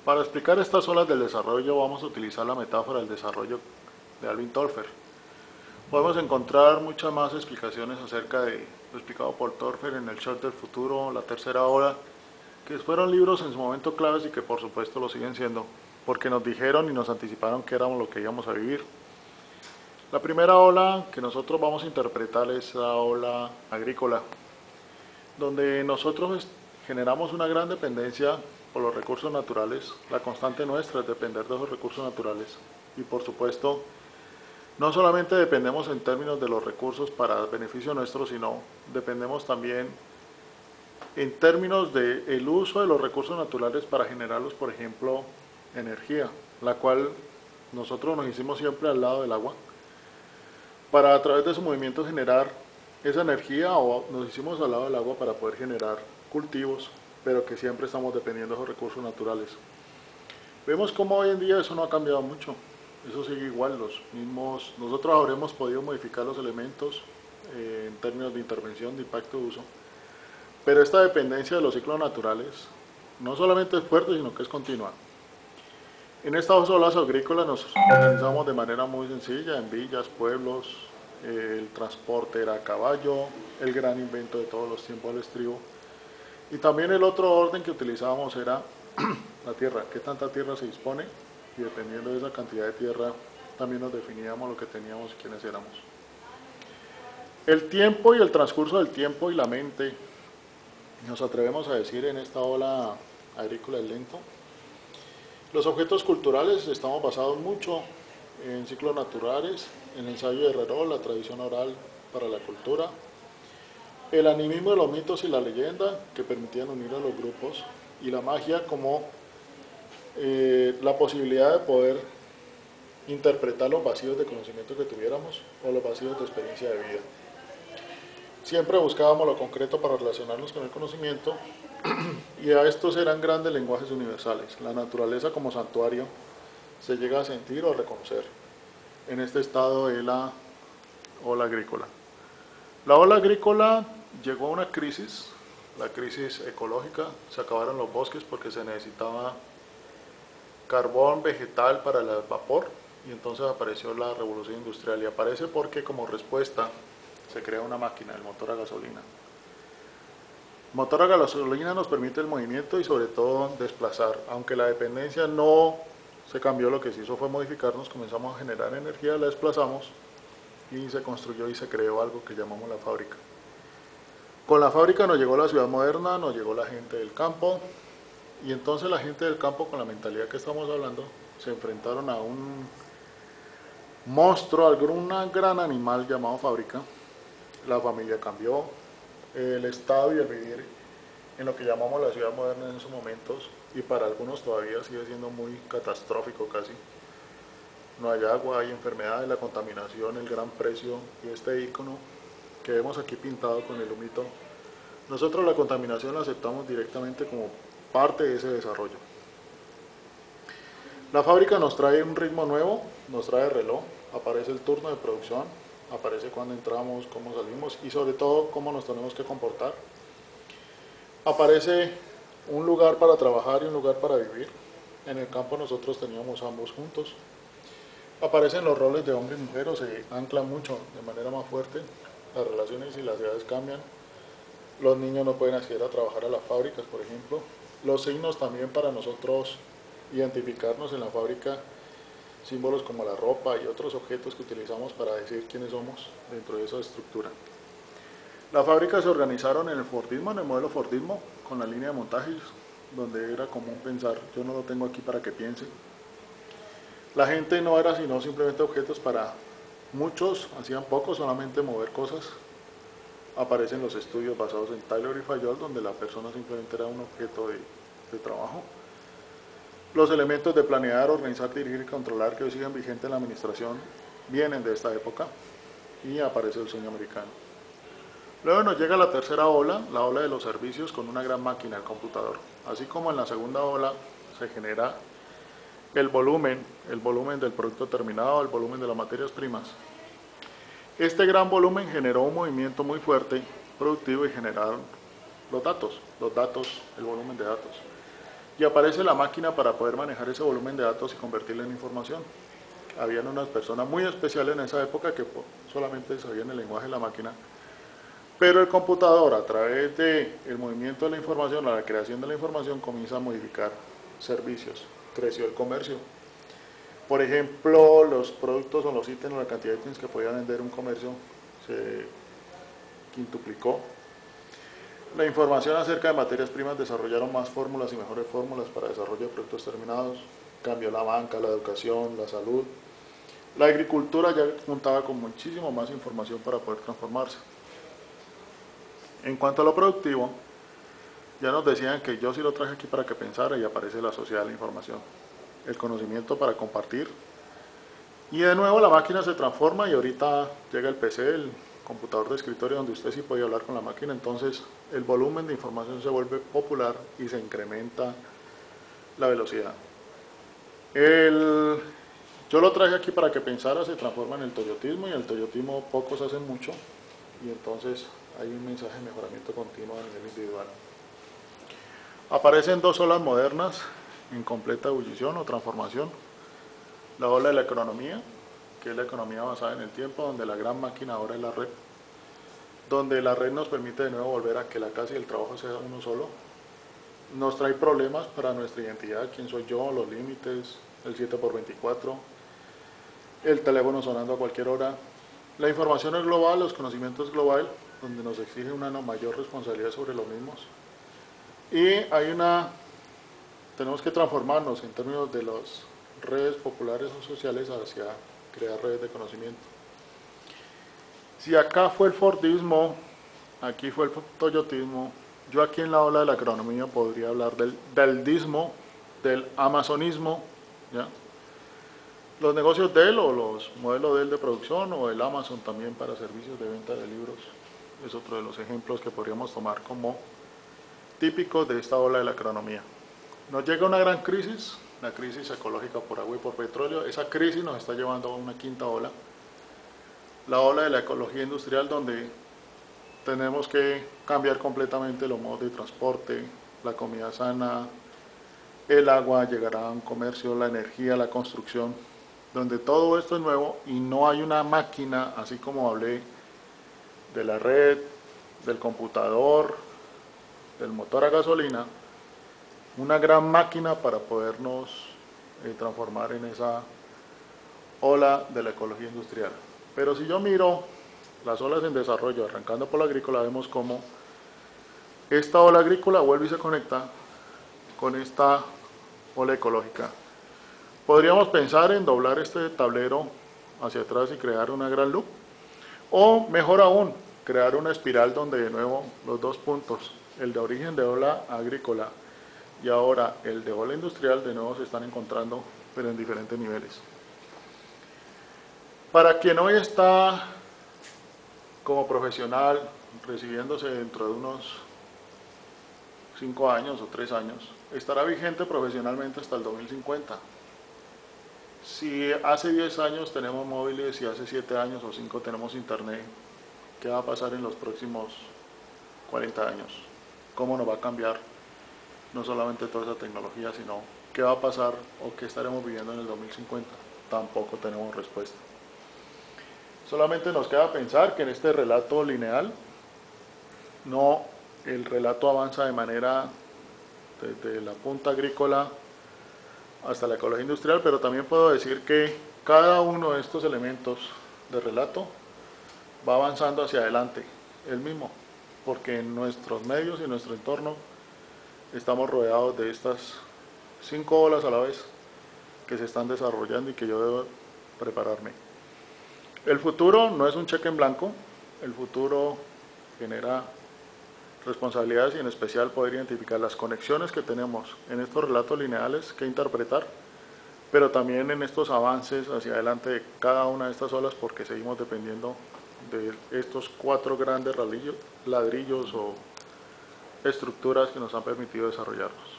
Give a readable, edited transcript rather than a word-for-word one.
Para explicar estas olas del desarrollo vamos a utilizar la metáfora del desarrollo de Alvin Toffler. Podemos encontrar muchas más explicaciones acerca de lo explicado por Toffler en El Shock del Futuro, La Tercera Ola, que fueron libros en su momento claves y que por supuesto lo siguen siendo, porque nos dijeron y nos anticiparon que éramos lo que íbamos a vivir. La primera ola que nosotros vamos a interpretar es la ola agrícola, donde nosotros generamos una gran dependencia por los recursos naturales. La constante nuestra es depender de esos recursos naturales y por supuesto no solamente dependemos en términos de los recursos para beneficio nuestro, sino dependemos también en términos del uso de los recursos naturales para generarlos, por ejemplo, energía, la cual nosotros nos hicimos siempre al lado del agua, para a través de su movimiento generar esa energía, o nos hicimos al lado del agua para poder generar cultivos, pero que siempre estamos dependiendo de esos recursos naturales. Vemos cómo hoy en día eso no ha cambiado mucho, eso sigue igual, nosotros habremos podido modificar los elementos en términos de intervención, de impacto de uso, pero esta dependencia de los ciclos naturales no solamente es fuerte, sino que es continua. En estas olas agrícolas nos organizamos de manera muy sencilla, en villas, pueblos, el transporte era a caballo, el gran invento de todos los tiempos del estribo. Y también el otro orden que utilizábamos era la tierra, qué tanta tierra se dispone, y dependiendo de esa cantidad de tierra también nos definíamos lo que teníamos y quiénes éramos. El tiempo y el transcurso del tiempo y la mente, nos atrevemos a decir en esta ola agrícola es lento. Los objetos culturales estamos basados mucho en ciclos naturales, en el ensayo de Herrero, la tradición oral para la cultura, el animismo de los mitos y la leyenda que permitían unir a los grupos, y la magia como la posibilidad de poder interpretar los vacíos de conocimiento que tuviéramos o los vacíos de experiencia de vida. Siempre buscábamos lo concreto para relacionarnos con el conocimiento, y a estos eran grandes lenguajes universales. La naturaleza como santuario se llega a sentir o a reconocer en este estado de la ola agrícola. La ola agrícola llegó a una crisis, la crisis ecológica, se acabaron los bosques porque se necesitaba carbón vegetal para el vapor, y entonces apareció la revolución industrial, y aparece porque como respuesta se crea una máquina, el motor a gasolina. El motor a gasolina nos permite el movimiento y sobre todo desplazar, aunque la dependencia no se cambió, lo que se hizo fue modificarnos, comenzamos a generar energía, la desplazamos y se construyó y se creó algo que llamamos la fábrica. Con la fábrica nos llegó la ciudad moderna, nos llegó la gente del campo, y entonces la gente del campo, con la mentalidad que estamos hablando, se enfrentaron a un monstruo, a un gran animal llamado fábrica. La familia cambió, el estado y el vivir en lo que llamamos la ciudad moderna en esos momentos, y para algunos todavía sigue siendo muy catastrófico casi. No hay agua, hay enfermedades, la contaminación, el gran precio, y este icono que vemos aquí pintado con el humito. Nosotros la contaminación la aceptamos directamente como parte de ese desarrollo. La fábrica nos trae un ritmo nuevo, nos trae reloj, aparece el turno de producción, aparece cuando entramos, cómo salimos y sobre todo cómo nos tenemos que comportar. Aparece un lugar para trabajar y un lugar para vivir. En el campo nosotros teníamos ambos juntos. Aparecen los roles de hombre y mujer, o se anclan mucho de manera más fuerte. Las relaciones y las edades cambian. Los niños no pueden acceder a trabajar a las fábricas, por ejemplo. Los signos también para nosotros identificarnos en la fábrica, símbolos como la ropa y otros objetos que utilizamos para decir quiénes somos dentro de esa estructura. Las fábricas se organizaron en el Fordismo, en el modelo Fordismo, con la línea de montajes, donde era común pensar, yo no lo tengo aquí para que piense. La gente no era sino simplemente objetos para muchos, hacían poco, solamente mover cosas. Aparecen los estudios basados en Taylor y Fayol, donde la persona simplemente era un objeto de trabajo. Los elementos de planear, organizar, dirigir y controlar que hoy siguen vigentes en la administración vienen de esta época, y aparece el sueño americano. Luego nos llega la tercera ola, la ola de los servicios, con una gran máquina, el computador. Así como en la segunda ola se genera el volumen del producto terminado, el volumen de las materias primas. Este gran volumen generó un movimiento muy fuerte, productivo, y generaron los datos, el volumen de datos. y aparece la máquina para poder manejar ese volumen de datos y convertirlo en información. Habían unas personas muy especiales en esa época que solamente sabían el lenguaje de la máquina, pero el computador, a través del movimiento de la información, a la creación de la información, comienza a modificar servicios. Creció el comercio. Por ejemplo, los productos o los ítems, la cantidad de ítems que podía vender un comercio se quintuplicó. La información acerca de materias primas, desarrollaron más fórmulas y mejores fórmulas para desarrollo de productos terminados. Cambió la banca, la educación, la salud. La agricultura ya contaba con muchísimo más información para poder transformarse. En cuanto a lo productivo, ya nos decían que yo sí lo traje aquí para que pensara, y aparece la sociedad de la información, el conocimiento para compartir. Y de nuevo la máquina se transforma y ahorita llega el PC, el computador de escritorio, donde usted sí podía hablar con la máquina. Entonces el volumen de información se vuelve popular y se incrementa la velocidad. Yo lo traje aquí para que pensara, se transforma en el toyotismo, y el toyotismo pocos hacen mucho, y entonces hay un mensaje de mejoramiento continuo a nivel individual. Aparecen dos olas modernas en completa ebullición o transformación. La ola de la economía, que es la economía basada en el tiempo, donde la gran máquina ahora es la red, donde la red nos permite de nuevo volver a que la casa y el trabajo sea uno solo. Nos trae problemas para nuestra identidad, quién soy yo, los límites, el 7×24, el teléfono sonando a cualquier hora. La información es global, los conocimientos es global, donde nos exige una mayor responsabilidad sobre los mismos. Y tenemos que transformarnos en términos de las redes populares o sociales hacia crear redes de conocimiento. Si acá fue el Fordismo, aquí fue el toyotismo, yo aquí en la ola de la agronomía podría hablar del dismo, del amazonismo, ¿ya? Los negocios de él o los modelos de él de producción, o el Amazon también para servicios de venta de libros, es otro de los ejemplos que podríamos tomar como típicos de esta ola de la economía. Nos llega una gran crisis, la crisis ecológica por agua y por petróleo. Esa crisis nos está llevando a una quinta ola, la ola de la ecología industrial, donde tenemos que cambiar completamente los modos de transporte, la comida sana, el agua llegará a un comercio, la energía, la construcción, donde todo esto es nuevo y no hay una máquina, así como hablé de la red, del computador, del motor a gasolina, una gran máquina para podernos transformar en esa ola de la ecología industrial. Pero si yo miro las olas en desarrollo, arrancando por la agrícola, vemos cómo esta ola agrícola vuelve y se conecta con esta ola ecológica. Podríamos pensar en doblar este tablero hacia atrás y crear una gran loop, o mejor aún, crear una espiral donde de nuevo los dos puntos, el de origen de ola agrícola y ahora el de ola industrial, de nuevo se están encontrando, pero en diferentes niveles. Para quien hoy está como profesional recibiéndose dentro de unos 5 años o 3 años, estará vigente profesionalmente hasta el 2050. Si hace 10 años tenemos móviles y hace 7 años o 5 tenemos internet, ¿qué va a pasar en los próximos 40 años? ¿Cómo nos va a cambiar no solamente toda esa tecnología, sino qué va a pasar o qué estaremos viviendo en el 2050? Tampoco tenemos respuesta. Solamente nos queda pensar que en este relato lineal, el relato avanza de manera desde la punta agrícola hasta la ecología industrial, pero también puedo decir que cada uno de estos elementos de relato va avanzando hacia adelante, el mismo, porque en nuestros medios y en nuestro entorno estamos rodeados de estas 5 olas a la vez que se están desarrollando y que yo debo prepararme. El futuro no es un cheque en blanco, el futuro genera responsabilidades y en especial poder identificar las conexiones que tenemos en estos relatos lineales que interpretar, pero también en estos avances hacia adelante de cada una de estas olas, porque seguimos dependiendo de estos 4 grandes ladrillos o estructuras que nos han permitido desarrollarnos.